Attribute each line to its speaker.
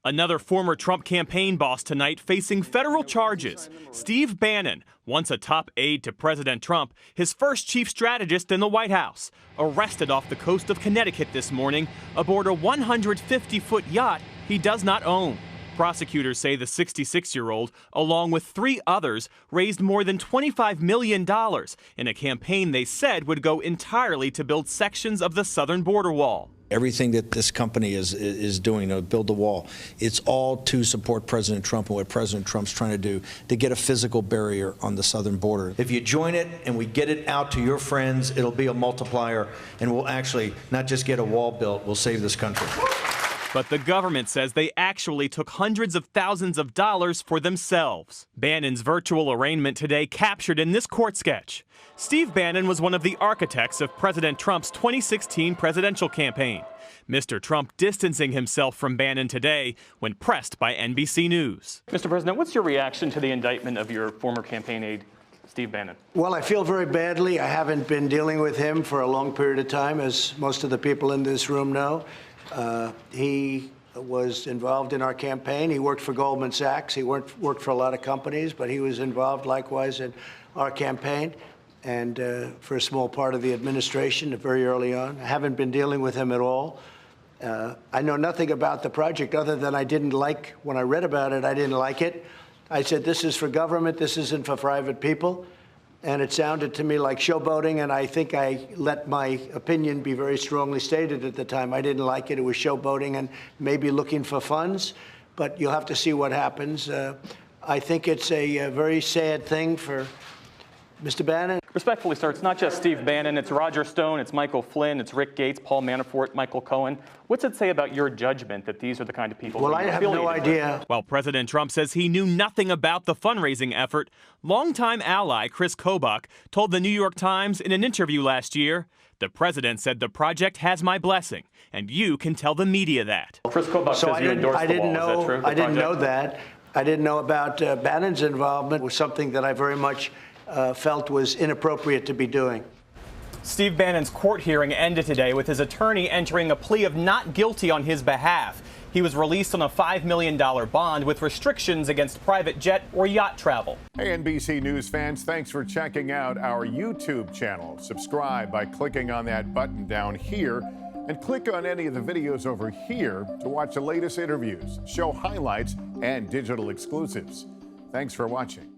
Speaker 1: Another former Trump campaign boss tonight facing federal charges. Steve Bannon, once a top aide to President Trump, his first chief strategist in the White House, arrested off the coast of Connecticut this morning aboard a 150-foot yacht he does not own. Prosecutors say the 66-year-old, along with three others, raised more than $25 million in a campaign they said would go entirely to build sections of the southern border wall.
Speaker 2: Everything that this company is doing to build the wall, it's all to support President Trump and what President Trump's trying to do to get a physical barrier on the southern border. If you join it and we get it out to your friends, it'll be a multiplier, and we'll actually not just get a wall built, we'll save this country.
Speaker 1: But the government says they actually took hundreds of thousands of dollars for themselves. Bannon's virtual arraignment today captured in this court sketch. Steve Bannon was one of the architects of President Trump's 2016 presidential campaign. Mr. Trump distancing himself from Bannon today when pressed by NBC News.
Speaker 3: Mr. President, what's your reaction to the indictment of your former campaign aide, Steve Bannon?
Speaker 4: Well, I feel very badly. I haven't been dealing with him for a long period of time, as most of the people in this room know. He was involved in our campaign. He worked for Goldman Sachs. He worked for a lot of companies, but he was involved likewise in our campaign and for a small part of the administration very early on. I haven't been dealing with him at all. I know nothing about the project other than I didn't like, when I read about it, I didn't like it. I said, this is for government, this isn't for private people. And it sounded to me like showboating, and I think I let my opinion be very strongly stated at the time. I didn't like it. It was showboating and maybe looking for funds, but you'll have to see what happens. I think it's a very sad thing for Mr. Bannon.
Speaker 3: Respectfully, sir, it's not just Steve Bannon. It's Roger Stone, it's Michael Flynn, it's Rick Gates, Paul Manafort, Michael Cohen. What's it say about your judgment that these are the kind of people?
Speaker 4: Well, I have no idea.
Speaker 1: While President Trump says he knew nothing about the fundraising effort, longtime ally Chris Kobach told the New York Times in an interview last year, the president said the project has my blessing, and you can tell the media that.
Speaker 3: Chris Kobach says you endorsed the wall. Is that true?
Speaker 4: I didn't know that. I didn't know about Bannon's involvement. It was something that I very much felt was inappropriate to be doing.
Speaker 1: Steve Bannon's court hearing ended today with his attorney entering a plea of not guilty on his behalf. He was released on a $5 million bond with restrictions against private jet or yacht travel.
Speaker 5: Hey, NBC News fans, thanks for checking out our YouTube channel. Subscribe by clicking on that button down here and click on any of the videos over here to watch the latest interviews, show highlights, and digital exclusives. Thanks for watching.